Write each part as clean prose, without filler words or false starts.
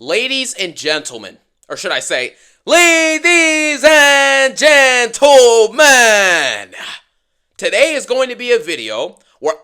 Ladies and gentlemen, or should I say, ladies and gentlemen, today is going to be a video where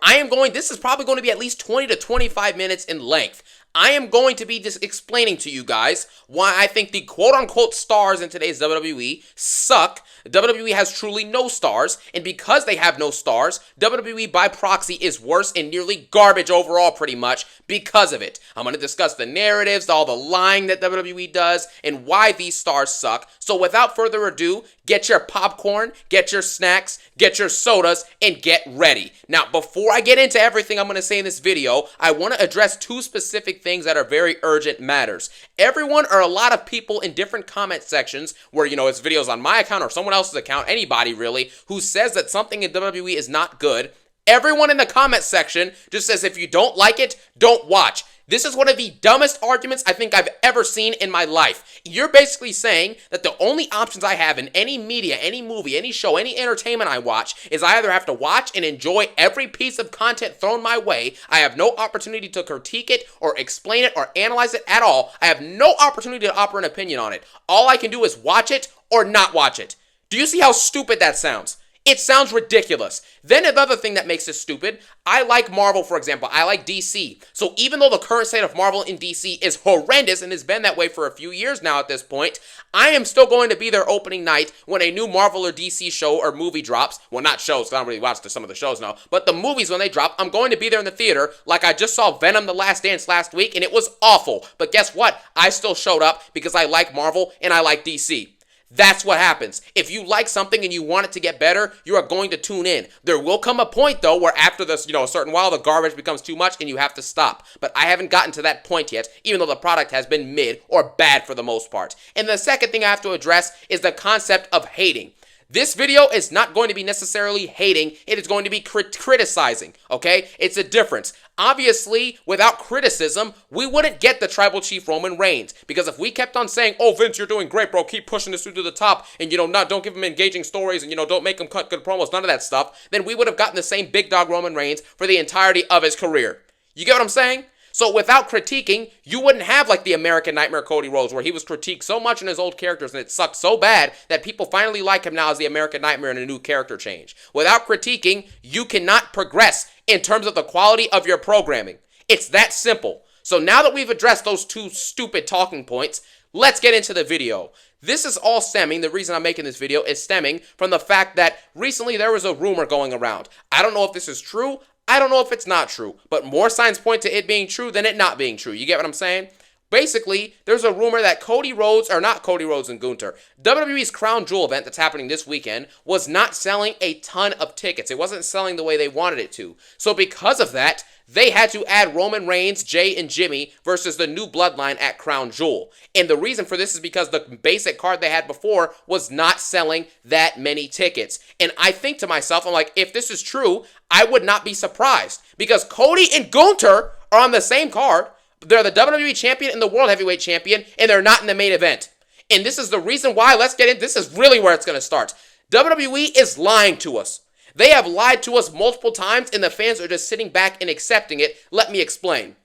this is probably going to be at least 20 to 25 minutes in length. I am going to be just explaining to you guys why I think the quote-unquote stars in today's WWE suck. WWE has truly no stars, and because they have no stars, WWE by proxy is worse and nearly garbage overall pretty much because of it. I'm going to discuss the narratives, all the lying that WWE does, and why these stars suck. So without further ado, get your popcorn, get your snacks, get your sodas, and get ready. Now, before I get into everything I'm going to say in this video, I want to address two specific things that are very urgent matters. Everyone or a lot of people in different comment sections where, it's videos on my account or someone else's account, anybody really, who says that something in WWE is not good, everyone in the comment section just says if you don't like it, don't watch. This is one of the dumbest arguments I think I've ever seen in my life. You're basically saying that the only options I have in any media, any movie, any show, any entertainment I watch is I either have to watch and enjoy every piece of content thrown my way. I have no opportunity to critique it or explain it or analyze it at all. I have no opportunity to offer an opinion on it. All I can do is watch it or not watch it. Do you see how stupid that sounds? It sounds ridiculous. Then another thing that makes it stupid, I like Marvel, for example. I like DC. So even though the current state of Marvel in DC is horrendous and has been that way for a few years now at this point, I am still going to be there opening night when a new Marvel or DC show or movie drops. Well, not shows, because I don't really watch some of the shows now. But the movies, when they drop, I'm going to be there in the theater. Like I just saw Venom: The Last Dance last week, and it was awful. But guess what? I still showed up because I like Marvel and I like DC. That's what happens. If you like something and you want it to get better, you are going to tune in. There will come a point, though, where after this, a certain while, the garbage becomes too much and you have to stop. But I haven't gotten to that point yet, even though the product has been mid or bad for the most part. And the second thing I have to address is the concept of hating. This video is not going to be necessarily hating, it is going to be criticizing, okay? It's a difference. Obviously, without criticism, we wouldn't get the Tribal Chief Roman Reigns, because if we kept on saying, oh, Vince, you're doing great, bro, keep pushing this dude to the top, and, don't give him engaging stories, and, don't make him cut good promos, none of that stuff, then we would have gotten the same big dog Roman Reigns for the entirety of his career. You get what I'm saying? So without critiquing, you wouldn't have like the American Nightmare Cody Rhodes, where he was critiqued so much in his old characters and it sucked so bad that people finally like him now as the American Nightmare in a new character change. Without critiquing, you cannot progress in terms of the quality of your programming. It's that simple. So now that we've addressed those two stupid talking points, let's get into the video. This is all stemming, the reason I'm making this video is stemming from the fact that recently there was a rumor going around. I don't know if this is true. I don't know if it's not true, but more signs point to it being true than it not being true. You get what I'm saying? Basically, there's a rumor that Cody Rhodes and Gunther, WWE's Crown Jewel event that's happening this weekend was not selling a ton of tickets. It wasn't selling the way they wanted it to. So because of that, they had to add Roman Reigns, Jay, and Jimmy versus the new bloodline at Crown Jewel. And the reason for this is because the basic card they had before was not selling that many tickets. And I think to myself, I'm like, if this is true, I would not be surprised. Because Cody and Gunther are on the same card. They're the WWE Champion and the World Heavyweight Champion, and they're not in the main event. And this is the reason why, let's get in, this is really where it's going to start. WWE is lying to us. They have lied to us multiple times, and the fans are just sitting back and accepting it. Let me explain.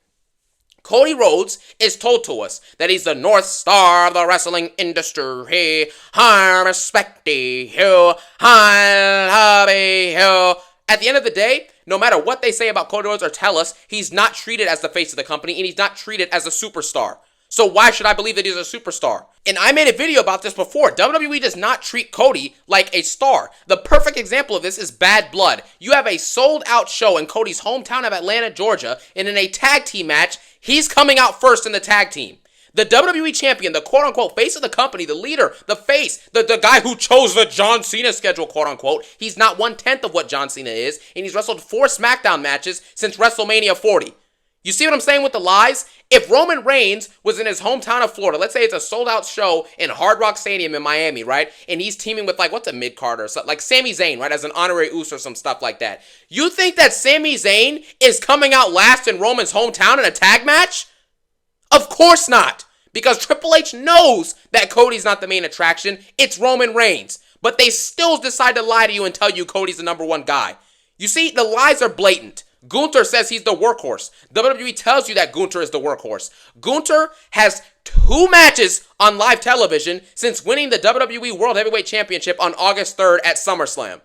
Cody Rhodes is told to us that he's the North Star of the wrestling industry. I respect you. I love you. At the end of the day, no matter what they say about Cody Rhodes or tell us, he's not treated as the face of the company, and he's not treated as a superstar. So why should I believe that he's a superstar? And I made a video about this before. WWE does not treat Cody like a star. The perfect example of this is Bad Blood. You have a sold-out show in Cody's hometown of Atlanta, Georgia, and in a tag team match, he's coming out first in the tag team. The WWE Champion, the quote-unquote face of the company, the leader, the face, the guy who chose the John Cena schedule, quote-unquote, he's not 1/10 of what John Cena is, and he's wrestled 4 SmackDown matches since WrestleMania 40. You see what I'm saying with the lies? If Roman Reigns was in his hometown of Florida, let's say it's a sold-out show in Hard Rock Stadium in Miami, right? And he's teaming with, what's a mid-card or something? Like Sami Zayn, right? As an honorary Uso or some stuff like that. You think that Sami Zayn is coming out last in Roman's hometown in a tag match? Of course not. Because Triple H knows that Cody's not the main attraction. It's Roman Reigns. But they still decide to lie to you and tell you Cody's the number one guy. You see, the lies are blatant. Gunther says he's the workhorse. WWE tells you that Gunther is the workhorse. Gunther has 2 matches on live television since winning the WWE World Heavyweight Championship on August 3rd at SummerSlam.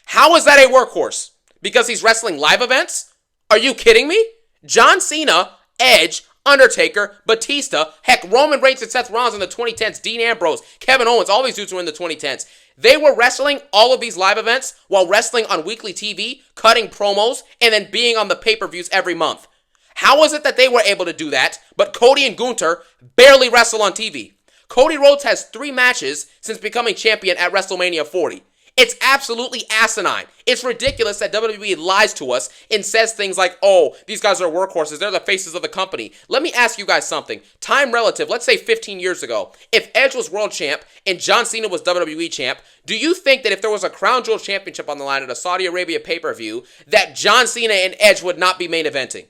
How is that a workhorse? Because he's wrestling live events? Are you kidding me? John Cena, Edge, Undertaker, Batista, heck, Roman Reigns and Seth Rollins in the 2010s, Dean Ambrose, Kevin Owens, all these dudes were in the 2010s. They were wrestling all of these live events while wrestling on weekly TV, cutting promos, and then being on the pay-per-views every month. How is it that they were able to do that, but Cody and Gunther barely wrestle on TV? Cody Rhodes has 3 matches since becoming champion at WrestleMania 40. It's absolutely asinine. It's ridiculous that WWE lies to us and says things like, oh, these guys are workhorses, they're the faces of the company. Let me ask you guys something. Time relative, let's say 15 years ago, if Edge was world champ and John Cena was WWE champ, do you think that if there was a Crown Jewel championship on the line at a Saudi Arabia pay-per-view, that John Cena and Edge would not be main eventing?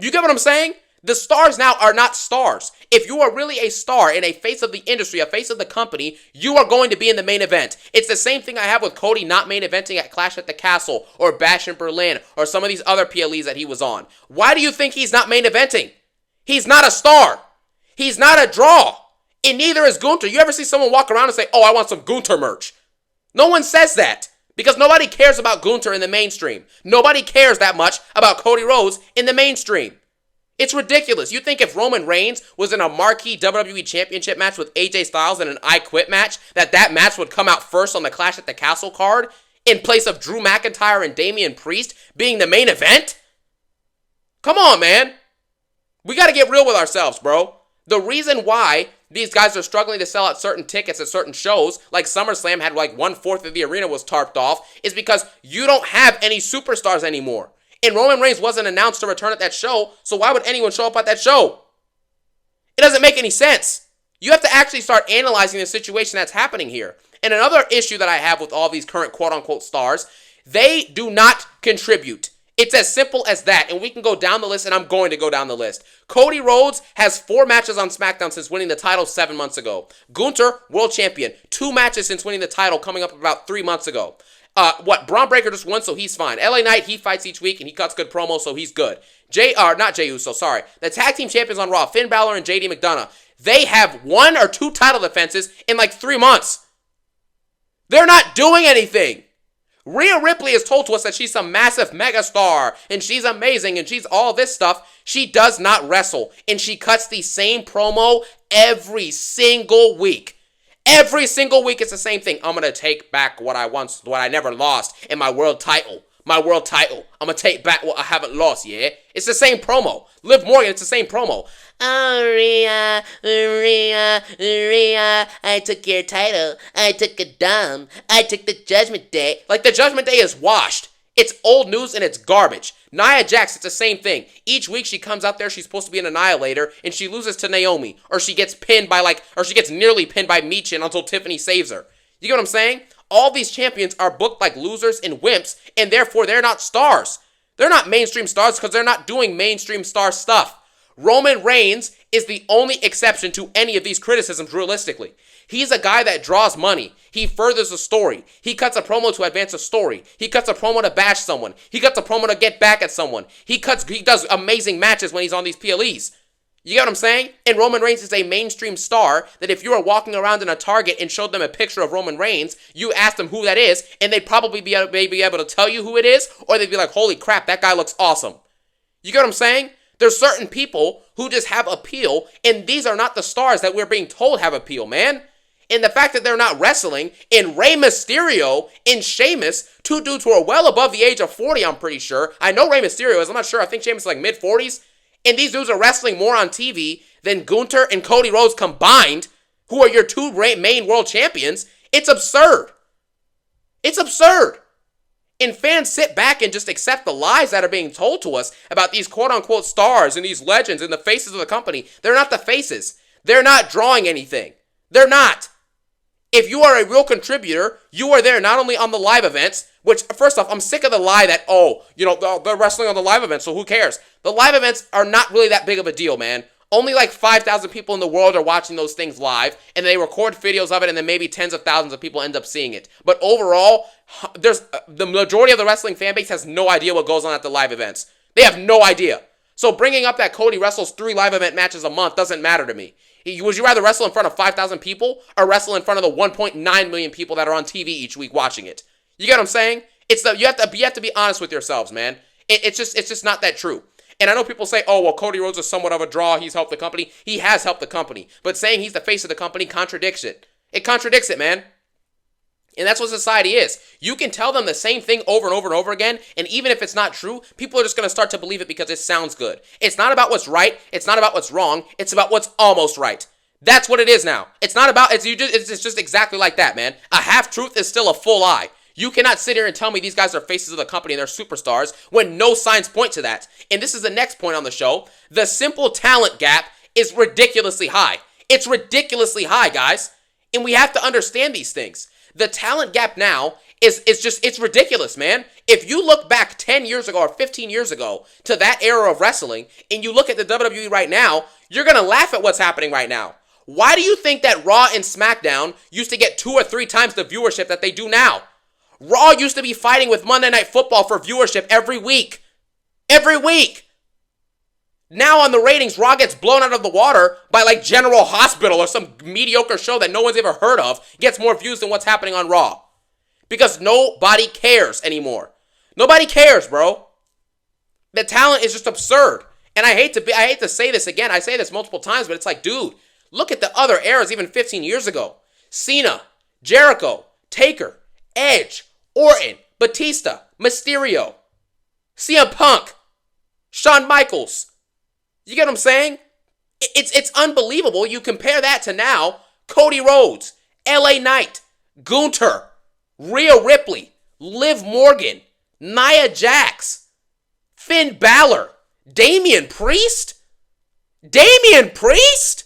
You get what I'm saying? The stars now are not stars. If you are really a star and a face of the industry, a face of the company, you are going to be in the main event. It's the same thing I have with Cody not main eventing at Clash at the Castle or Bash in Berlin or some of these other PLEs that he was on. Why do you think he's not main eventing? He's not a star. He's not a draw. And neither is Gunther. You ever see someone walk around and say, oh, I want some Gunther merch? No one says that because nobody cares about Gunther in the mainstream. Nobody cares that much about Cody Rhodes in the mainstream. It's ridiculous. You think if Roman Reigns was in a marquee WWE Championship match with AJ Styles in an I Quit match, that match would come out first on the Clash at the Castle card in place of Drew McIntyre and Damian Priest being the main event? Come on, man. We got to get real with ourselves, bro. The reason why these guys are struggling to sell out certain tickets at certain shows, like SummerSlam had like 1/4 of the arena was tarped off, is because you don't have any superstars anymore. And Roman Reigns wasn't announced to return at that show, so why would anyone show up at that show? It doesn't make any sense. You have to actually start analyzing the situation that's happening here. And another issue that I have with all these current quote-unquote stars, they do not contribute. It's as simple as that, and we can go down the list, and I'm going to go down the list. Cody Rhodes has 4 matches on SmackDown since winning the title 7 months ago. Gunther, world champion, 2 matches since winning the title coming up about 3 months ago. Braun Breaker just won, so he's fine. LA Knight, he fights each week, and he cuts good promos, so he's good. Not Jey Uso, sorry. The tag team champions on Raw, Finn Balor and JD McDonough, they have 1 or 2 title defenses in like 3 months. They're not doing anything. Rhea Ripley has told to us that she's some massive mega star, and she's amazing, and she's all this stuff. She does not wrestle, and she cuts the same promo every single week. Every single week it's the same thing. I'm going to take back what I never lost in my world title. My world title. I'm going to take back what I haven't lost, yeah? It's the same promo. Liv Morgan, it's the same promo. Oh, Rhea, I took your title. I took a dumb. I took the Judgment Day. Like, the Judgment Day is washed. It's old news and it's garbage. Nia Jax, it's the same thing. Each week she comes out there, she's supposed to be an annihilator, and she loses to Naomi. Or she gets she gets nearly pinned by Michin until Tiffany saves her. You get what I'm saying? All these champions are booked like losers and wimps, and therefore they're not stars. They're not mainstream stars because they're not doing mainstream star stuff. Roman Reigns is the only exception to any of these criticisms realistically. He's a guy that draws money. He furthers a story. He cuts a promo to advance a story. He cuts a promo to bash someone. He cuts a promo to get back at someone. He does amazing matches when he's on these PLEs. You get what I'm saying? And Roman Reigns is a mainstream star that if you were walking around in a Target and showed them a picture of Roman Reigns, you asked them who that is, and they'd probably be able to tell you who it is, or they'd be like, holy crap, that guy looks awesome. You get what I'm saying? There's certain people who just have appeal, and these are not the stars that we're being told have appeal, man. And the fact that they're not wrestling, and Rey Mysterio and Sheamus, 2 dudes who are well above the age of 40, I'm pretty sure. I know Rey Mysterio is, I'm not sure, I think Sheamus is like mid-40s. And these dudes are wrestling more on TV than Gunther and Cody Rhodes combined, who are your 2 main world champions. It's absurd. It's absurd. And fans sit back and just accept the lies that are being told to us about these quote-unquote stars and these legends and the faces of the company. They're not the faces. They're not drawing anything. They're not. If you are a real contributor, you are there not only on the live events, which, first off, I'm sick of the lie that, they're wrestling on the live events, so who cares? The live events are not really that big of a deal, man. Only like 5,000 people in the world are watching those things live, and they record videos of it, and then maybe tens of thousands of people end up seeing it. But overall, the majority of the wrestling fan base has no idea what goes on at the live events. They have no idea. So bringing up that Cody wrestles 3 live event matches a month doesn't matter to me. Would you rather wrestle in front of 5,000 people or wrestle in front of the 1.9 million people that are on TV each week watching it? You get what I'm saying? You have to be honest with yourselves, man. It's just not that true. And I know people say, oh, well, Cody Rhodes is somewhat of a draw. He's helped the company. He has helped the company. But saying he's the face of the company contradicts it. It contradicts it, man. And that's what society is. You can tell them the same thing over and over and over again, and even if it's not true, people are just going to start to believe it because it sounds good. It's not about what's right. It's not about what's wrong. It's about what's almost right. That's what it is now. It's not about, it's just exactly like that, man. A half-truth is still a full lie. You cannot sit here and tell me these guys are faces of the company and they're superstars when no signs point to that. And this is the next point on the show. The simple talent gap is ridiculously high. It's ridiculously high, guys. And we have to understand these things. The talent gap now is just, it's ridiculous, man. If you look back 10 years ago or 15 years ago to that era of wrestling and you look at the WWE right now, you're going to laugh at what's happening right now. Why do you think that Raw and SmackDown used to get 2 or 3 times the viewership that they do now? Raw used to be fighting with Monday Night Football for viewership every week. Every week. Now on the ratings, Raw gets blown out of the water by like General Hospital or some mediocre show that no one's ever heard of. Gets more views than what's happening on Raw. Because nobody cares anymore. Nobody cares, bro. The talent is just absurd. And I hate to say this again. I say this multiple times, but it's like, dude, look at the other eras even 15 years ago. Cena, Jericho, Taker, Edge, Orton, Batista, Mysterio, CM Punk, Shawn Michaels. You get what I'm saying? It's unbelievable. You compare that to now, Cody Rhodes, LA Knight, Gunther, Rhea Ripley, Liv Morgan, Nia Jax, Finn Balor, Damian Priest? Damian Priest?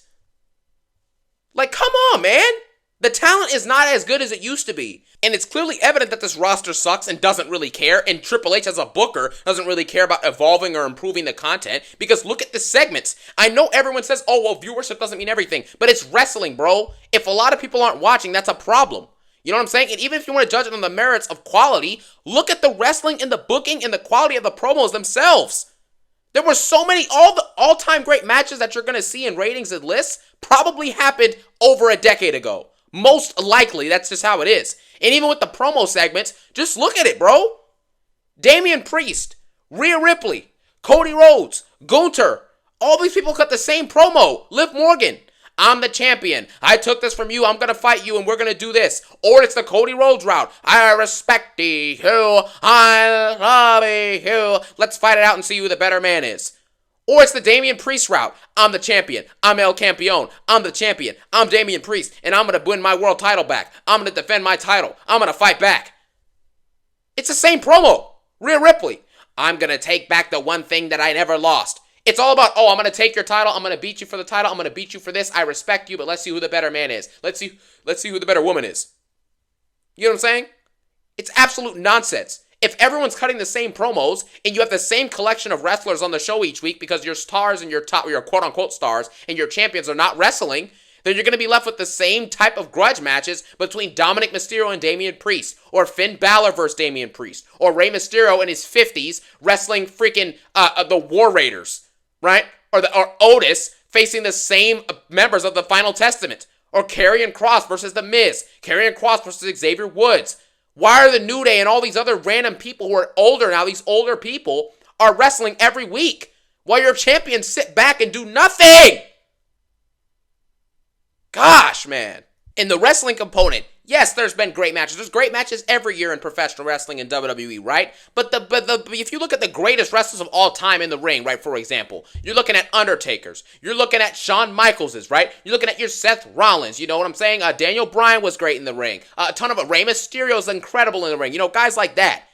Like, come on, man. The talent is not as good as it used to be. And it's clearly evident that this roster sucks and doesn't really care. And Triple H as a booker doesn't really care about evolving or improving the content. Because look at the segments. I know everyone says, oh, well, viewership doesn't mean everything. But it's wrestling, bro. If a lot of people aren't watching, that's a problem. You know what I'm saying? And even if you want to judge it on the merits of quality, look at the wrestling and the booking and the quality of the promos themselves. There were so many, all the all-time great matches that you're going to see in ratings and lists probably happened over a decade ago. Most likely, that's just how it is. And even with the promo segments, just look at it, bro. Damian Priest, Rhea Ripley, Cody Rhodes, Gunther, all these people cut the same promo. Liv Morgan, I'm the champion. I took this from you. I'm going to fight you and we're going to do this. Or it's the Cody Rhodes route. I respect thee, who I love you. Let's fight it out and see who the better man is. Or it's the Damian Priest route. I'm the champion. I'm El Campeon. I'm the champion. I'm Damian Priest. And I'm going to win my world title back. I'm going to defend my title. I'm going to fight back. It's the same promo. Rhea Ripley. I'm going to take back the one thing that I never lost. It's all about, oh, I'm going to take your title. I'm going to beat you for the title. I'm going to beat you for this. I respect you, but let's see who the better man is. Let's see who the better woman is. You know what I'm saying? It's absolute nonsense. If everyone's cutting the same promos and you have the same collection of wrestlers on the show each week because your stars and your quote-unquote stars and your champions are not wrestling, then you're going to be left with the same type of grudge matches between Dominic Mysterio and Damian Priest, or Finn Balor versus Damian Priest, or Rey Mysterio in his 50s wrestling freaking the War Raiders, right? Or Otis facing the same members of the Final Testament, or Karrion Kross versus The Miz, Karrion Kross versus Xavier Woods. Why are the New Day and all these other random people who are older now, these older people, are wrestling every week while your champions sit back and do nothing? Gosh, man. In the wrestling component, yes, there's been great matches. There's great matches every year in professional wrestling in WWE, right? But if you look at the greatest wrestlers of all time in the ring, right, for example, you're looking at Undertakers. You're looking at Shawn Michaelses, right? You're looking at your Seth Rollins. You know what I'm saying? Daniel Bryan was great in the ring. A ton of Rey Mysterio is incredible in the ring. You know, guys like that.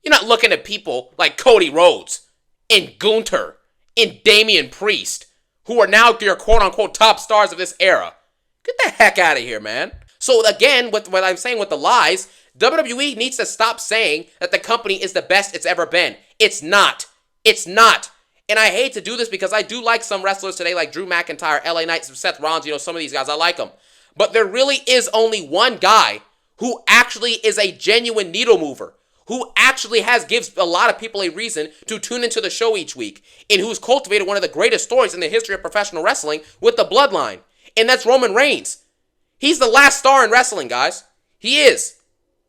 You're not looking at people like Cody Rhodes and Gunther and Damian Priest, who are now your quote-unquote top stars of this era. Get the heck out of here, man. So again, with what I'm saying with the lies, WWE needs to stop saying that the company is the best it's ever been. It's not. It's not. And I hate to do this because I do like some wrestlers today like Drew McIntyre, LA Knight, Seth Rollins, you know, some of these guys, I like them. But there really is only one guy who actually is a genuine needle mover, who actually gives a lot of people a reason to tune into the show each week, and who's cultivated one of the greatest stories in the history of professional wrestling with the bloodline, and that's Roman Reigns. He's the last star in wrestling, guys. He is.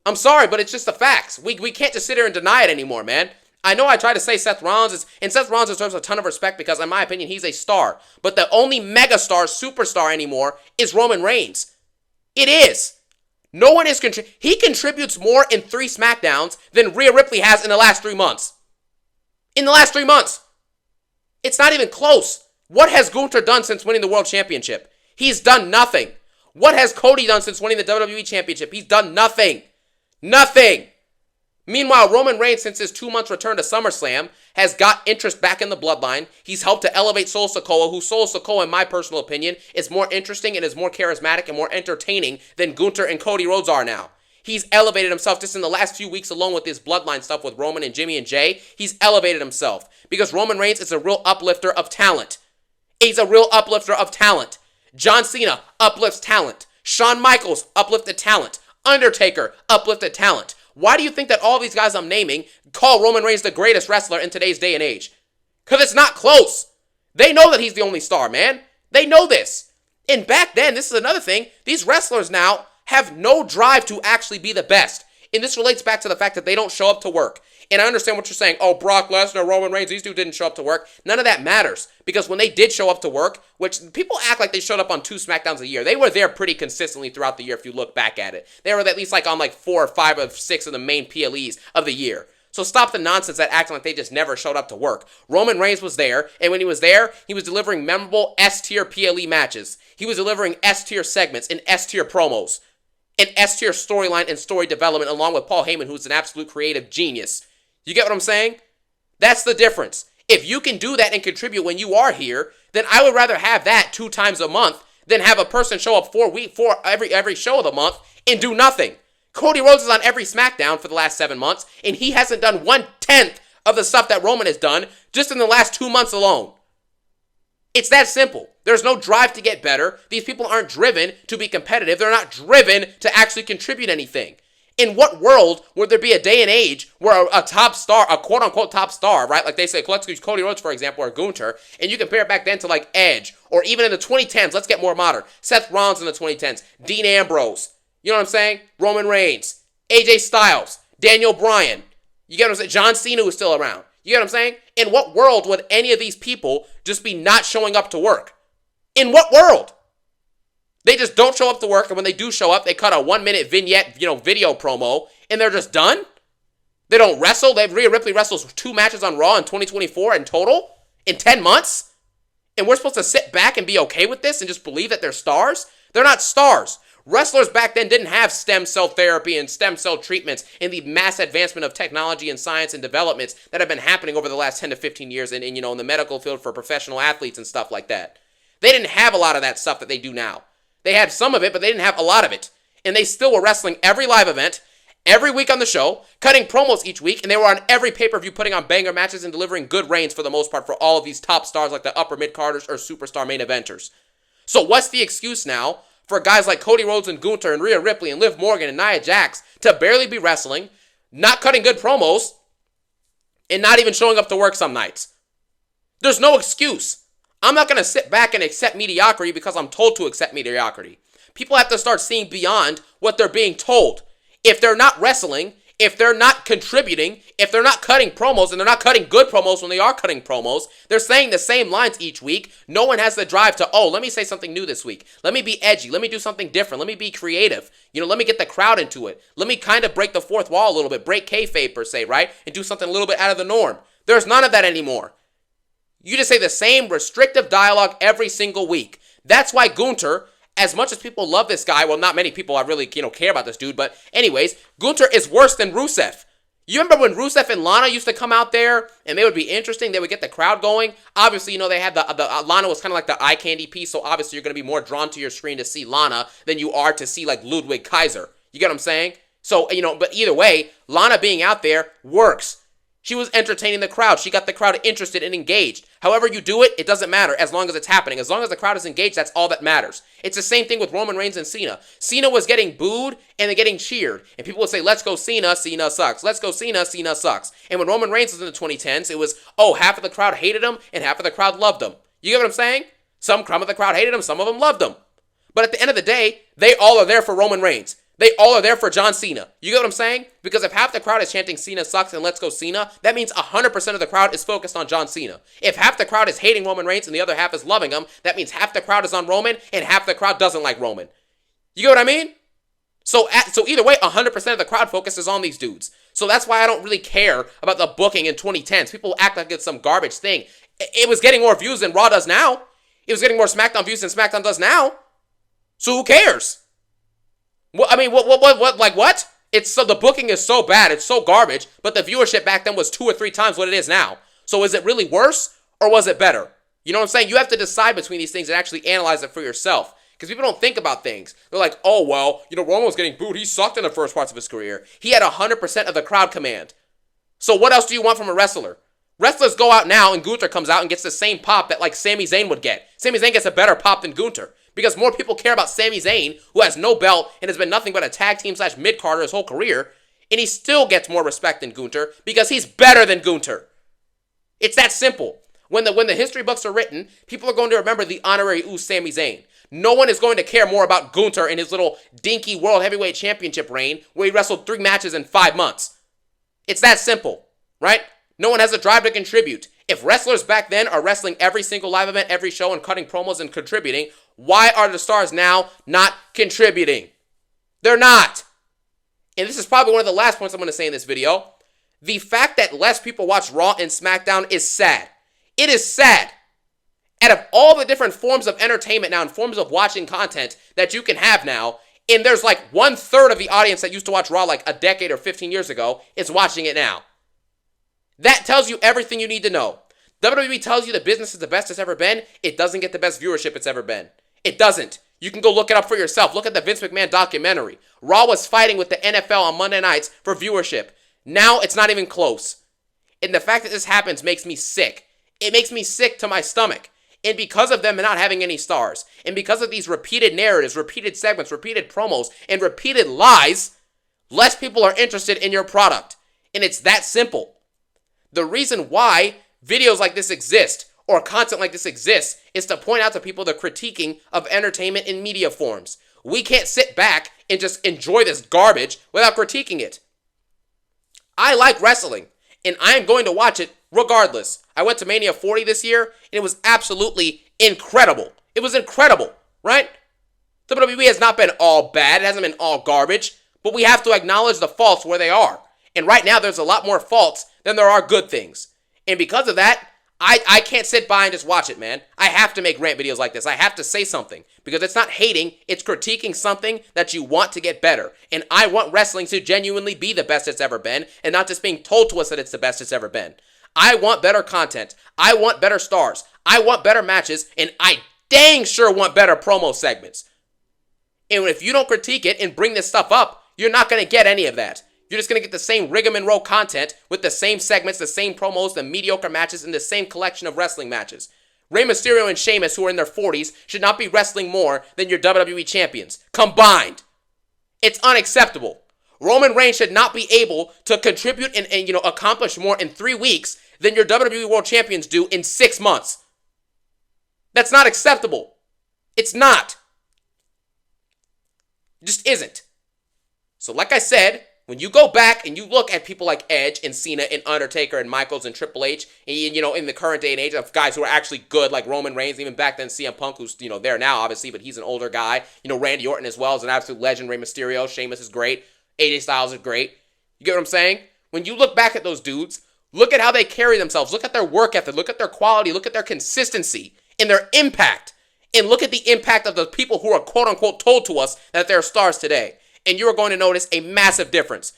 I'm sorry, but it's just the facts. We can't just sit here and deny it anymore, man. I know I try to say Seth Rollins, and Seth Rollins deserves a ton of respect because, in my opinion, he's a star. But the only megastar, superstar anymore is Roman Reigns. It is. No one is he contributes more in 3 SmackDowns than Rhea Ripley has in the last 3 months. In the last 3 months. It's not even close. What has Gunther done since winning the World Championship? He's done nothing. What has Cody done since winning the WWE Championship? He's done nothing. Nothing. Meanwhile, Roman Reigns, since his 2-month return to SummerSlam, has got interest back in the bloodline. He's helped to elevate Solo Sikoa, who Solo Sikoa, in my personal opinion, is more interesting and is more charismatic and more entertaining than Gunther and Cody Rhodes are now. He's elevated himself just in the last few weeks alone with this bloodline stuff with Roman and Jimmy and Jay. He's elevated himself because Roman Reigns is a real uplifter of talent. He's a real uplifter of talent. John Cena uplifts talent. Shawn Michaels uplifted talent. Undertaker uplifted talent. Why do you think that all these guys I'm naming call Roman Reigns the greatest wrestler in today's day and age? Because it's not close. They know that he's the only star, man. They know this. And back then, this is another thing, these wrestlers now have no drive to actually be the best. And this relates back to the fact that they don't show up to work. And I understand what you're saying. Oh, Brock Lesnar, Roman Reigns, these two didn't show up to work. None of that matters. Because when they did show up to work, which people act like they showed up on 2 SmackDowns a year, they were there pretty consistently throughout the year if you look back at it. They were at least on 4 or 5 of 6 of the main PLEs of the year. So stop the nonsense that acting like they just never showed up to work. Roman Reigns was there, and when he was there, he was delivering memorable S-tier PLE matches. He was delivering S-tier segments and S-tier promos. An S-tier storyline and story development along with Paul Heyman, who's an absolute creative genius. You get what I'm saying? That's the difference. If you can do that and contribute when you are here, then I would rather have that 2 times a month than have a person show up for every show of the month and do nothing. Cody Rhodes is on every SmackDown for the last 7 months, and he hasn't done 1/10 of the stuff that Roman has done just in the last 2 months alone. It's that simple. There's no drive to get better. These people aren't driven to be competitive. They're not driven to actually contribute anything. In what world would there be a day and age where a top star, a quote-unquote top star, right? Like they say, let's use Cody Rhodes, for example, or Gunther, and you compare it back then to Edge, or even in the 2010s, let's get more modern. Seth Rollins in the 2010s, Dean Ambrose, you know what I'm saying? Roman Reigns, AJ Styles, Daniel Bryan, you get what I'm saying? John Cena was still around. You get what I'm saying? In what world would any of these people just be not showing up to work? In what world? They just don't show up to work, and when they do show up, they cut a 1-minute vignette, video promo, and they're just done? They don't wrestle? Rhea Ripley wrestles 2 matches on Raw in 2024 in total? In 10 months? And we're supposed to sit back and be okay with this and just believe that they're stars? They're not stars. Wrestlers back then didn't have stem cell therapy and stem cell treatments and the mass advancement of technology and science and developments that have been happening over the last 10 to 15 years in the medical field for professional athletes and stuff like that. They didn't have a lot of that stuff that they do now. They had some of it, but they didn't have a lot of it. And they still were wrestling every live event, every week on the show, cutting promos each week, and they were on every pay-per-view putting on banger matches and delivering good reigns for the most part for all of these top stars like the upper mid-carders or superstar main eventers. So what's the excuse now for guys like Cody Rhodes and Gunther and Rhea Ripley and Liv Morgan and Nia Jax to barely be wrestling, not cutting good promos, and not even showing up to work some nights? There's no excuse. I'm not going to sit back and accept mediocrity because I'm told to accept mediocrity. People have to start seeing beyond what they're being told. If they're not wrestling, if they're not contributing, if they're not cutting promos, and they're not cutting good promos when they are cutting promos, they're saying the same lines each week. No one has the drive to, let me say something new this week. Let me be edgy. Let me do something different. Let me be creative. Let me get the crowd into it. Let me kind of break the fourth wall a little bit, break kayfabe per se, right? And do something a little bit out of the norm. There's none of that anymore. You just say the same restrictive dialogue every single week. That's why Gunther, as much as people love this guy, well, not many people I really, care about this dude, but anyways, Gunther is worse than Rusev. You remember when Rusev and Lana used to come out there, and they would be interesting, they would get the crowd going? Obviously, they had the Lana was kind of like the eye candy piece, so obviously you're going to be more drawn to your screen to see Lana than you are to see, Ludwig Kaiser. You get what I'm saying? So, but either way, Lana being out there works. She was entertaining the crowd. She got the crowd interested and engaged. However you do it, it doesn't matter as long as it's happening. As long as the crowd is engaged, that's all that matters. It's the same thing with Roman Reigns and Cena. Cena was getting booed and then getting cheered. And people would say, let's go Cena, Cena sucks. Let's go Cena, Cena sucks. And when Roman Reigns was in the 2010s, it was, oh, half of the crowd hated him and half of the crowd loved him. You get what I'm saying? Some of the crowd hated him, some of them loved him. But at the end of the day, they all are there for Roman Reigns. They all are there for John Cena. You get what I'm saying? Because if half the crowd is chanting Cena sucks and let's go Cena, that means 100% of the crowd is focused on John Cena. If half the crowd is hating Roman Reigns and the other half is loving him, that means half the crowd is on Roman and half the crowd doesn't like Roman. You get what I mean? So either way, 100% of the crowd focuses on these dudes. So that's why I don't really care about the booking in 2010s. People act like it's some garbage thing. It was getting more views than Raw does now. It was getting more SmackDown views than SmackDown does now. So who cares? What? Like what? It's so the booking is so bad, it's so garbage, but the viewership back then was 2 or 3 times what it is now. So is it really worse or was it better? You know what I'm saying? You have to decide between these things and actually analyze it for yourself. Because people don't think about things. They're like, oh, well, Roman was getting booed. He sucked in the first parts of his career. He had 100% of the crowd command. So what else do you want from a wrestler? Wrestlers go out now and Gunther comes out and gets the same pop that like Sami Zayn would get. Sami Zayn gets a better pop than Gunther. Because more people care about Sami Zayn, who has no belt and has been nothing but a tag team / mid-carder his whole career, and he still gets more respect than Gunther because he's better than Gunther. It's that simple. When the history books are written, people are going to remember the honorary Sami Zayn. No one is going to care more about Gunther and his little dinky World Heavyweight Championship reign where he wrestled 3 matches in 5 months. It's that simple, right? No one has a drive to contribute. If wrestlers back then are wrestling every single live event, every show, and cutting promos and contributing, why are the stars now not contributing? They're not. And this is probably one of the last points I'm going to say in this video. The fact that less people watch Raw and SmackDown is sad. It is sad. Out of all the different forms of entertainment now and forms of watching content that you can have now, and there's like 1/3 of the audience that used to watch Raw like a decade or 15 years ago is watching it now. That tells you everything you need to know. WWE tells you the business is the best it's ever been. It doesn't get the best viewership it's ever been. It doesn't. You can go look it up for yourself. Look at the Vince McMahon documentary. Raw was fighting with the NFL on Monday nights for viewership. Now it's not even close. And the fact that this happens makes me sick. It makes me sick to my stomach. And because of them not having any stars, and because of these repeated narratives, repeated segments, repeated promos, and repeated lies, less people are interested in your product. And it's that simple. The reason why videos like this exist, or content like this exists, is to point out to people the critiquing of entertainment in media forms. We can't sit back and just enjoy this garbage without critiquing it. I like wrestling, and I am going to watch it regardless. I went to Mania 40 this year, and it was absolutely incredible. It was incredible, right? WWE has not been all bad. It hasn't been all garbage, but we have to acknowledge the faults where they are. And right now, there's a lot more faults than there are good things. And because of that, I can't sit by and just watch it, man. I have to make rant videos like this. I have to say something. Because it's not hating, it's critiquing something that you want to get better. And I want wrestling to genuinely be the best it's ever been, and not just being told to us that it's the best it's ever been. I want better content. I want better stars. I want better matches, and I dang sure want better promo segments. And if you don't critique it and bring this stuff up, you're not going to get any of that. You're just going to get the same rigmarole content with the same segments, the same promos, the mediocre matches, and the same collection of wrestling matches. Rey Mysterio and Sheamus, who are in their 40s, should not be wrestling more than your WWE champions, combined. It's unacceptable. Roman Reigns should not be able to contribute and accomplish more in 3 weeks than your WWE World Champions do in 6 months. That's not acceptable. It's not. It just isn't. So like I said, when you go back and you look at people like Edge and Cena and Undertaker and Michaels and Triple H, and, in the current day and age of guys who are actually good, like Roman Reigns, even back then CM Punk, who's, there now, obviously, but he's an older guy. Randy Orton as well is an absolute legend. Rey Mysterio, Sheamus is great. AJ Styles is great. You get what I'm saying? When you look back at those dudes, look at how they carry themselves. Look at their work ethic. Look at their quality. Look at their consistency and their impact. And look at the impact of the people who are quote-unquote told to us that they're stars today. And you are going to notice a massive difference,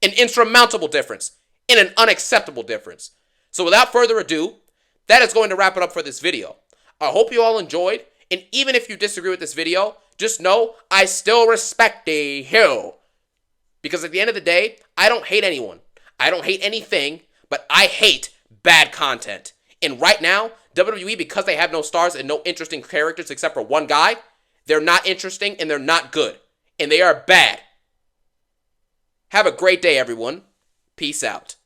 an insurmountable difference, and an unacceptable difference. So without further ado, that is going to wrap it up for this video. I hope you all enjoyed, and even if you disagree with this video, just know I still respect you. Because at the end of the day, I don't hate anyone. I don't hate anything, but I hate bad content. And right now, WWE, because they have no stars and no interesting characters except for one guy, they're not interesting and they're not good. And they are bad. Have a great day, everyone. Peace out.